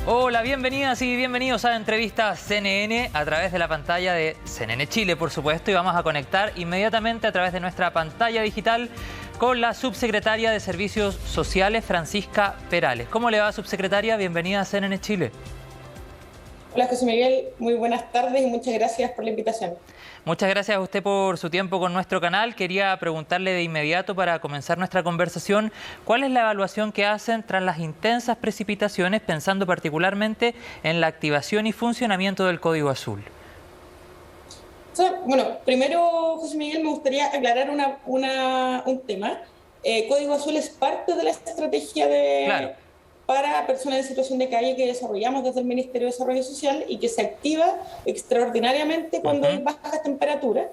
Hola, bienvenidas y bienvenidos a Entrevistas CNN a través de la pantalla de CNN Chile, por supuesto, y vamos a conectar inmediatamente a través de nuestra pantalla digital con la subsecretaria de Servicios Sociales, Francisca Perales. ¿Cómo le va, subsecretaria? Bienvenida a CNN Chile. Hola, José Miguel. Muy buenas tardes y muchas gracias por la invitación. Muchas gracias a usted por su tiempo con nuestro canal. Quería preguntarle de inmediato para comenzar nuestra conversación, ¿cuál es la evaluación que hacen tras las intensas precipitaciones, pensando particularmente en la activación y funcionamiento del Código Azul? Bueno, primero, José Miguel, me gustaría aclarar un tema. Código Azul es parte de la estrategia Claro. para personas en situación de calle que desarrollamos desde el Ministerio de Desarrollo Social y que se activa extraordinariamente cuando hay bajas temperaturas.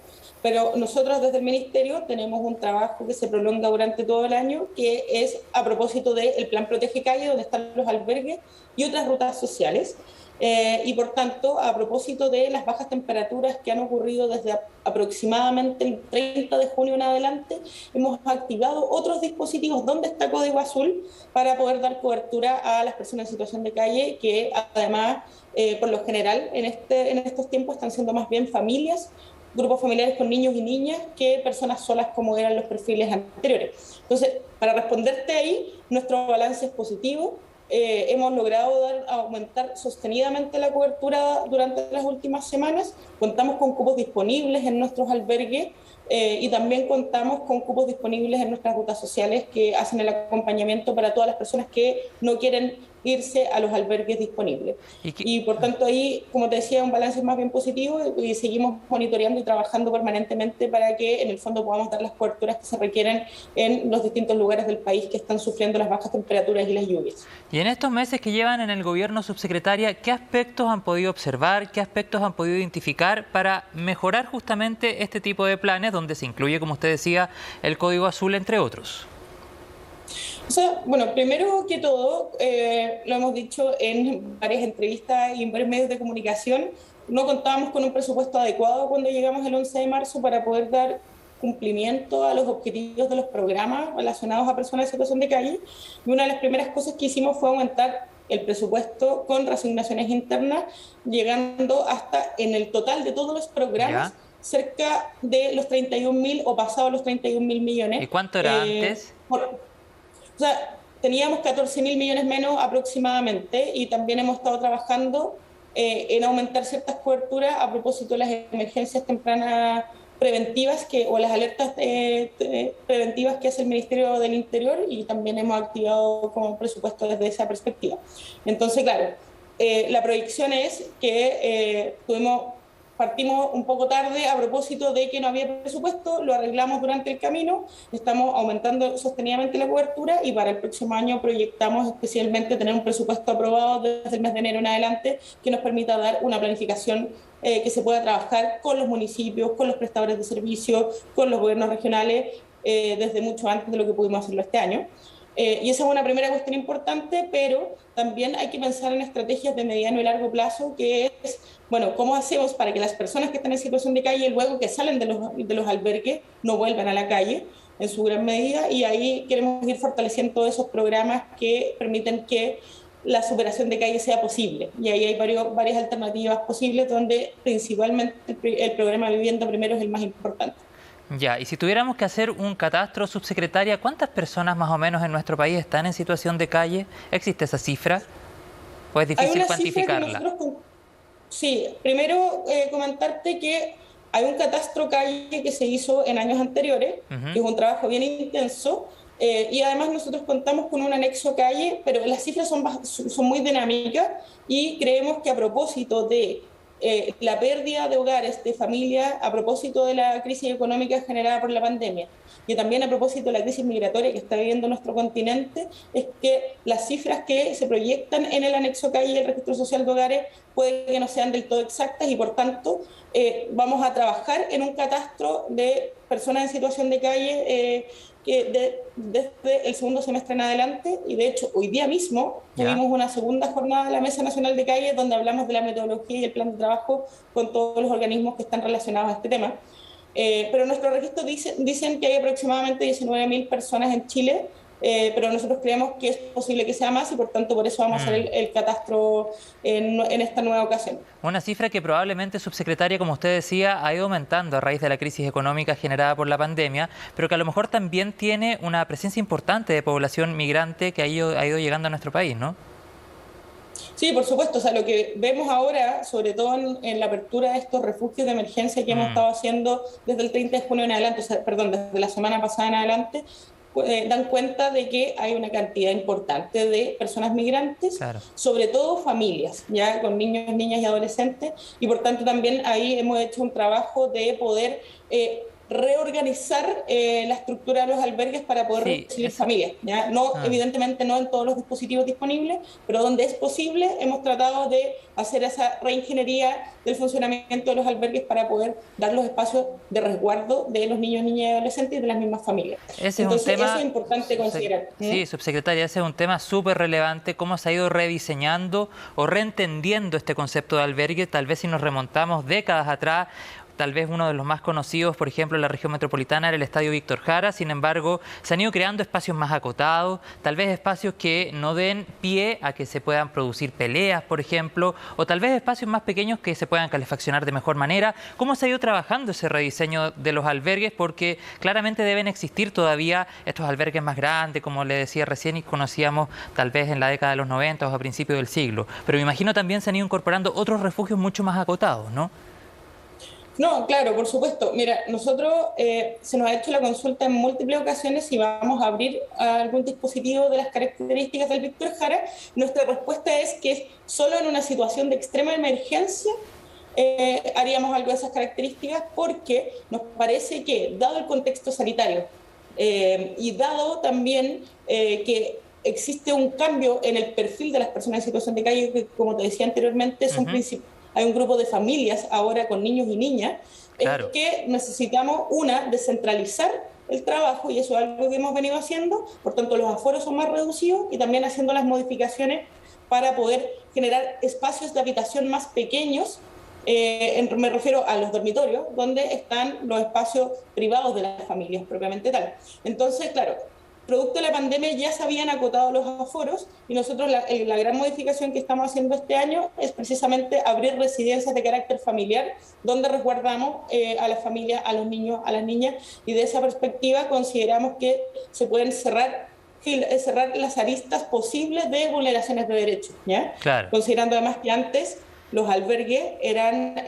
Pero nosotros desde el Ministerio tenemos un trabajo que se prolonga durante todo el año, que es a propósito del Plan Protege Calle, donde están los albergues y otras rutas sociales. Y por tanto, a propósito de las bajas temperaturas que han ocurrido desde aproximadamente el 30 de junio en adelante, hemos activado otros dispositivos donde está Código Azul para poder dar cobertura a las personas en situación de calle, que además, por lo general, en estos tiempos están siendo más bien familias, grupos familiares con niños y niñas, que personas solas como eran los perfiles anteriores. Entonces, para responderte ahí, nuestro balance es positivo. Hemos logrado aumentar sostenidamente la cobertura durante las últimas semanas. Contamos con cupos disponibles en nuestros albergues y también contamos con cupos disponibles en nuestras rutas sociales que hacen el acompañamiento para todas las personas que no quieren irse a los albergues disponibles. Y por tanto ahí, como te decía, un balance más bien positivo y seguimos monitoreando y trabajando permanentemente para que en el fondo podamos dar las coberturas que se requieren en los distintos lugares del país que están sufriendo las bajas temperaturas y las lluvias. Y en estos meses que llevan en el gobierno, subsecretaria, ¿qué aspectos han podido observar, qué aspectos han podido identificar para mejorar justamente este tipo de planes donde se incluye, como usted decía, el Código Azul, entre otros? Bueno, primero que todo, lo hemos dicho en varias entrevistas y en varios medios de comunicación, no contábamos con un presupuesto adecuado cuando llegamos el 11 de marzo para poder dar cumplimiento a los objetivos de los programas relacionados a personas en situación de calle. Y una de las primeras cosas que hicimos fue aumentar el presupuesto con reasignaciones internas, llegando hasta en el total de todos los programas, ¿Ya? cerca de los 31.000 o pasado los 31.000 millones. ¿Y cuánto era antes? Teníamos 14.000 millones menos aproximadamente y también hemos estado trabajando en aumentar ciertas coberturas a propósito de las emergencias tempranas preventivas o las alertas preventivas que hace el Ministerio del Interior, y también hemos activado como presupuesto desde esa perspectiva. Entonces, claro, la proyección es que partimos un poco tarde a propósito de que no había presupuesto, lo arreglamos durante el camino, estamos aumentando sostenidamente la cobertura y para el próximo año proyectamos especialmente tener un presupuesto aprobado desde el mes de enero en adelante que nos permita dar una planificación que se pueda trabajar con los municipios, con los prestadores de servicios, con los gobiernos regionales, desde mucho antes de lo que pudimos hacerlo este año. Y esa es una primera cuestión importante, pero también hay que pensar en estrategias de mediano y largo plazo, que es, bueno, ¿cómo hacemos para que las personas que están en situación de calle, luego que salen de los albergues, no vuelvan a la calle en su gran medida? Y ahí queremos ir fortaleciendo todos esos programas que permiten que la superación de calle sea posible. Y ahí hay varias alternativas posibles, donde principalmente el programa Vivienda Primero es el más importante. Ya, y si tuviéramos que hacer un catastro, subsecretaria, ¿cuántas personas más o menos en nuestro país están en situación de calle? ¿Existe esa cifra? ¿O es difícil cuantificarla? Sí, primero comentarte que hay un catastro calle que se hizo en años anteriores, que es un trabajo bien intenso, y además nosotros contamos con un anexo calle, pero las cifras son muy dinámicas y creemos que a propósito de la pérdida de hogares, de familias, a propósito de la crisis económica generada por la pandemia y también a propósito de la crisis migratoria que está viviendo nuestro continente, es que las cifras que se proyectan en el anexo calle del registro social de hogares puede que no sean del todo exactas y por tanto vamos a trabajar en un catastro de personas en situación de calle desde el segundo semestre en adelante, y de hecho hoy día mismo tuvimos una segunda jornada de la Mesa Nacional de Calle donde hablamos de la metodología y el plan de trabajo con todos los organismos que están relacionados a este tema. Pero nuestros registros dicen que hay aproximadamente 19.000 personas en Chile pero nosotros creemos que es posible que sea más y por tanto por eso vamos a hacer el catastro en esta nueva ocasión. Una cifra que probablemente, subsecretaria, como usted decía, ha ido aumentando a raíz de la crisis económica generada por la pandemia, pero que a lo mejor también tiene una presencia importante de población migrante que ha ido llegando a nuestro país, ¿no? Sí, por supuesto. O sea, lo que vemos ahora, sobre todo en la apertura de estos refugios de emergencia que hemos estado haciendo desde el 30 de junio en adelante, o sea, perdón, desde la semana pasada en adelante, dan cuenta de que hay una cantidad importante de personas migrantes, Claro. sobre todo familias, ya con niños, niñas y adolescentes, y por tanto también ahí hemos hecho un trabajo de poder reorganizar la estructura de los albergues para poder recibir familias, ¿ya? No, evidentemente no en todos los dispositivos disponibles, pero donde es posible hemos tratado de hacer esa reingeniería del funcionamiento de los albergues para poder dar los espacios de resguardo de los niños, niñas y adolescentes y de las mismas familias. Entonces, eso es importante considerar. Sí, subsecretaria, ese es un tema súper relevante, cómo se ha ido rediseñando o reentendiendo este concepto de albergue, tal vez si nos remontamos décadas atrás. Tal vez uno de los más conocidos, por ejemplo, en la región metropolitana era el Estadio Víctor Jara. Sin embargo, se han ido creando espacios más acotados, tal vez espacios que no den pie a que se puedan producir peleas, por ejemplo, o tal vez espacios más pequeños que se puedan calefaccionar de mejor manera. ¿Cómo se ha ido trabajando ese rediseño de los albergues? Porque claramente deben existir todavía estos albergues más grandes, como le decía recién, y conocíamos tal vez en la década de los 90 o a principios del siglo. Pero me imagino también se han ido incorporando otros refugios mucho más acotados, ¿no? No, claro, por supuesto. Mira, nosotros se nos ha hecho la consulta en múltiples ocasiones si vamos a abrir algún dispositivo de las características del Víctor Jara. Nuestra respuesta es que solo en una situación de extrema emergencia haríamos algo de esas características, porque nos parece que, dado el contexto sanitario y dado también que existe un cambio en el perfil de las personas en situación de calle, que como te decía anteriormente, son hay un grupo de familias ahora con niños y niñas, Claro. es que necesitamos, descentralizar el trabajo, y eso es algo que hemos venido haciendo, por tanto los aforos son más reducidos y también haciendo las modificaciones para poder generar espacios de habitación más pequeños, me refiero a los dormitorios, donde están los espacios privados de las familias propiamente tal. Entonces, claro, producto de la pandemia ya se habían acotado los aforos y nosotros la gran modificación que estamos haciendo este año es precisamente abrir residencias de carácter familiar donde resguardamos a las familias, a los niños, a las niñas, y de esa perspectiva consideramos que se pueden cerrar las aristas posibles de vulneraciones de derechos, ¿ya? Claro. Considerando además que antes los albergues eran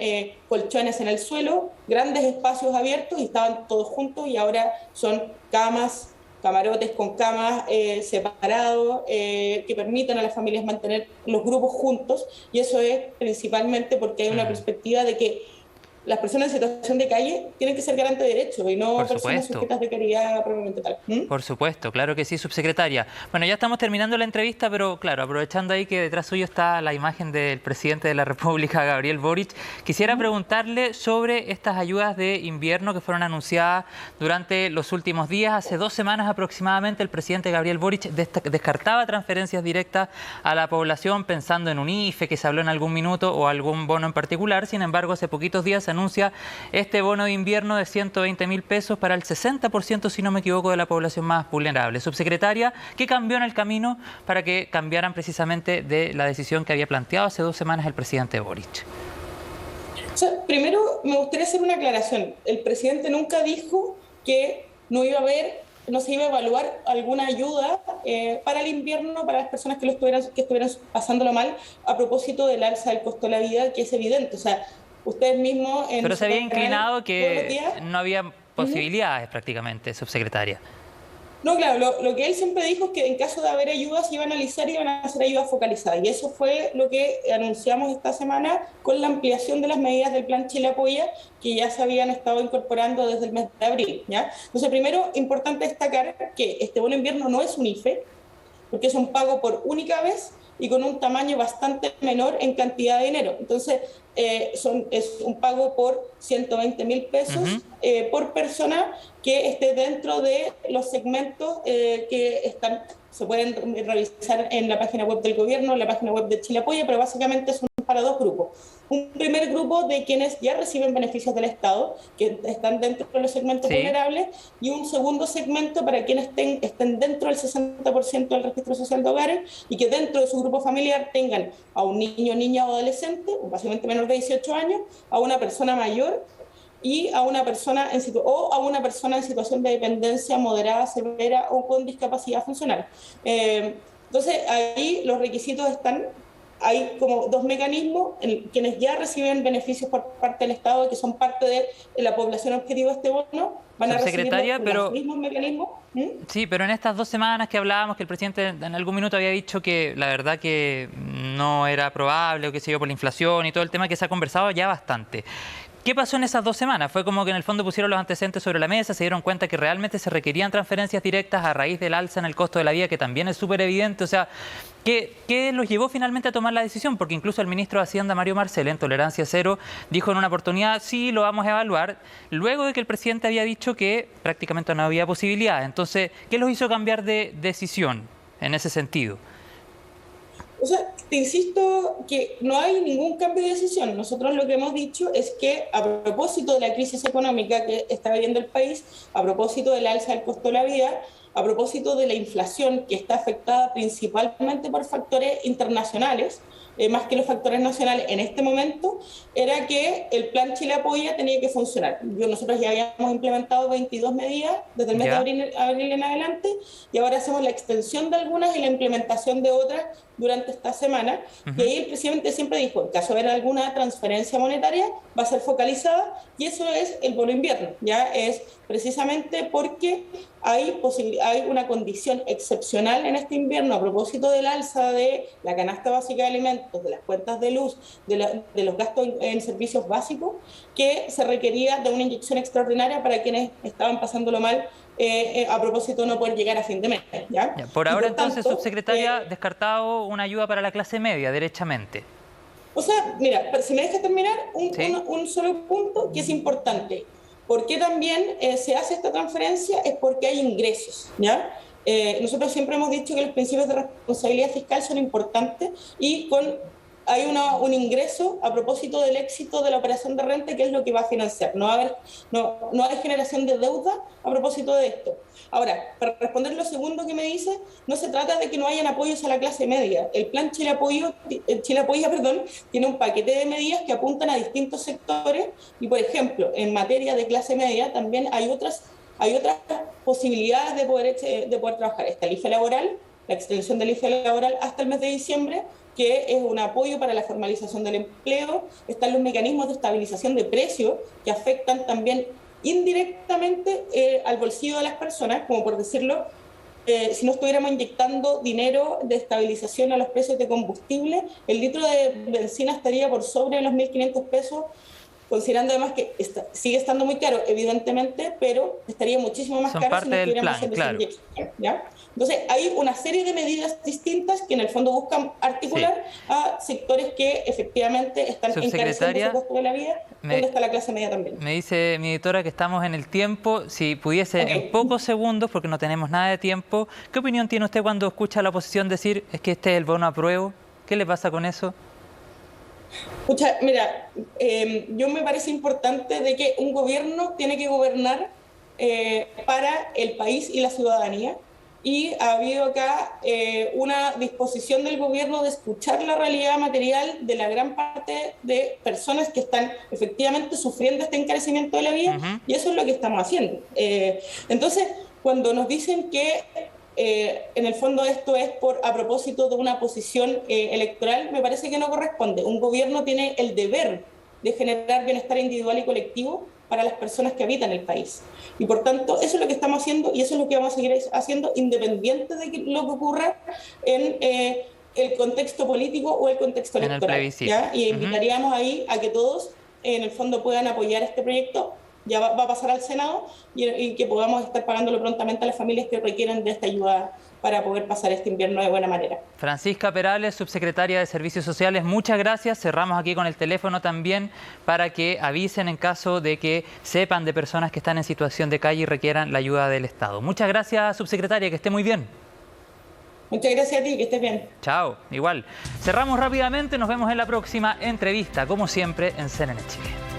colchones en el suelo, grandes espacios abiertos y estaban todos juntos, y ahora son camas, camarotes con camas separados, que permitan a las familias mantener los grupos juntos, y eso es principalmente porque hay una perspectiva de que las personas en situación de calle tienen que ser garantes de derechos y no personas sujetas de caridad propiamente tal. Por supuesto, claro que sí, subsecretaria. Bueno, ya estamos terminando la entrevista, pero claro, aprovechando ahí que detrás suyo está la imagen del presidente de la República, Gabriel Boric, quisiera preguntarle sobre estas ayudas de invierno que fueron anunciadas durante los últimos días. Hace 2 semanas aproximadamente el presidente Gabriel Boric descartaba transferencias directas a la población pensando en un IFE que se habló en algún minuto o algún bono en particular. Sin embargo, hace poquitos días se anuncia este bono de invierno de 120.000 pesos para el 60%, si no me equivoco, de la población más vulnerable. Subsecretaria, ¿qué cambió en el camino para que cambiaran precisamente de la decisión que había planteado hace 2 semanas el presidente Boric? O sea, primero me gustaría hacer una aclaración. El presidente nunca dijo que no se iba a evaluar alguna ayuda para el invierno para las personas que estuvieran pasándolo mal, a propósito del alza del costo de la vida, que es evidente. O sea, ustedes mismos... Pero se había inclinado que no había posibilidades prácticamente, subsecretaria. No, claro, lo que él siempre dijo es que en caso de haber ayudas se iba a analizar y iban a hacer ayudas focalizadas. Y eso fue lo que anunciamos esta semana con la ampliación de las medidas del Plan Chile Apoya, que ya se habían estado incorporando desde el mes de abril, ¿ya? Entonces, primero, importante destacar que este bono invierno no es un IFE, porque es un pago por única vez y con un tamaño bastante menor en cantidad de dinero. Entonces, es un pago por 120.000 pesos por persona que esté dentro de los segmentos que están se pueden revisar en la página web del gobierno, en la página web de Chile Apoya, pero básicamente son para dos grupos. Un primer grupo de quienes ya reciben beneficios del Estado, que están dentro de los segmentos vulnerables, y un segundo segmento para quienes estén dentro del 60% del registro social de hogares y que dentro de su grupo familiar tengan a un niño, niña o adolescente, básicamente menor de 18 años, a una persona mayor y a una persona en situación de dependencia moderada, severa o con discapacidad funcional. Entonces, ahí los requisitos están. Hay como dos mecanismos en quienes ya reciben beneficios por parte del Estado, que son parte de la población objetivo de este bono, van a recibir los mismos mecanismos. Sí, pero en estas 2 semanas que hablábamos, que el presidente en algún minuto había dicho que la verdad que no era probable, o qué sé yo, por la inflación y todo el tema, que se ha conversado ya bastante. ¿Qué pasó en esas 2 semanas? Fue como que en el fondo pusieron los antecedentes sobre la mesa, se dieron cuenta que realmente se requerían transferencias directas a raíz del alza en el costo de la vida, que también es súper evidente. O sea, ¿qué los llevó finalmente a tomar la decisión? Porque incluso el ministro de Hacienda, Mario Marcel, en Tolerancia Cero, dijo en una oportunidad, sí, lo vamos a evaluar, luego de que el presidente había dicho que prácticamente no había posibilidad. Entonces, ¿qué los hizo cambiar de decisión en ese sentido? O sea, te insisto que no hay ningún cambio de decisión. Nosotros lo que hemos dicho es que a propósito de la crisis económica que está viviendo el país, a propósito del alza del costo de la vida, a propósito de la inflación que está afectada principalmente por factores internacionales, más que los factores nacionales en este momento, era que el plan Chile Apoya tenía que funcionar. Nosotros ya habíamos implementado 22 medidas desde el mes de abril en adelante, y ahora hacemos la extensión de algunas y la implementación de otras durante esta semana. Y ahí el presidente siempre dijo, en caso de haber alguna transferencia monetaria, va a ser focalizada, y eso es el bono invierno. Ya es precisamente porque hay una condición excepcional en este invierno a propósito del alza de la canasta básica de alimentos, de las cuentas de luz, de los gastos en servicios básicos, que se requería de una inyección extraordinaria para quienes estaban pasándolo mal a propósito de no poder llegar a fin de mes. ¿Ya? Por ahora, entonces, subsecretaria, descartado una ayuda para la clase media, derechamente. O sea, mira, si me dejas terminar, un solo punto que es importante. ¿Por qué también se hace esta transferencia? Es porque hay ingresos, ¿ya? Nosotros siempre hemos dicho que los principios de responsabilidad fiscal son importantes, y hay un ingreso a propósito del éxito de la operación de renta, que es lo que va a financiar. No hay generación de deuda a propósito de esto. Ahora, para responder lo segundo que me dice, no se trata de que no hayan apoyos a la clase media. El plan Chile Apoya, tiene un paquete de medidas que apuntan a distintos sectores, y, por ejemplo, en materia de clase media también hay otras posibilidades de poder trabajar. Está el IFE laboral, la extensión del IFE laboral hasta el mes de diciembre, que es un apoyo para la formalización del empleo. Están los mecanismos de estabilización de precios, que afectan también indirectamente al bolsillo de las personas, como por decirlo, si no estuviéramos inyectando dinero de estabilización a los precios de combustible, el litro de benzina estaría por sobre los 1.500 pesos, considerando además que sigue estando muy caro, evidentemente, pero estaría muchísimo más caro si no estuviéramos haciendo esa inyección, ¿ya? Entonces, hay una serie de medidas distintas que en el fondo buscan articular a sectores que efectivamente están encareciendo su costo de la vida, donde está la clase media también. Me dice mi editora que estamos en el tiempo. Si pudiese, en pocos segundos, porque no tenemos nada de tiempo, ¿qué opinión tiene usted cuando escucha a la oposición decir es que este es el bono apruebo? ¿Qué le pasa con eso? Escucha, mira, yo me parece importante de que un gobierno tiene que gobernar para el país y la ciudadanía, y ha habido acá una disposición del gobierno de escuchar la realidad material de la gran parte de personas que están efectivamente sufriendo este encarecimiento de la vida, y eso es lo que estamos haciendo. Entonces, cuando nos dicen que en el fondo esto es a propósito de una posición electoral, me parece que no corresponde. Un gobierno tiene el deber de generar bienestar individual y colectivo para las personas que habitan el país. Y por tanto, eso es lo que estamos haciendo, y eso es lo que vamos a seguir haciendo, independiente de lo que ocurra en el contexto político o el contexto electoral. ¿Ya? Y invitaríamos ahí a que todos, en el fondo, puedan apoyar este proyecto. Ya va a pasar al Senado, y que podamos estar pagándolo prontamente a las familias que requieren de esta ayuda para poder pasar este invierno de buena manera. Francisca Perales, subsecretaria de Servicios Sociales, muchas gracias. Cerramos aquí con el teléfono también para que avisen en caso de que sepan de personas que están en situación de calle y requieran la ayuda del Estado. Muchas gracias, subsecretaria, que esté muy bien. Muchas gracias a ti, que estés bien. Chao, igual. Cerramos rápidamente, nos vemos en la próxima entrevista, como siempre, en CNN Chile.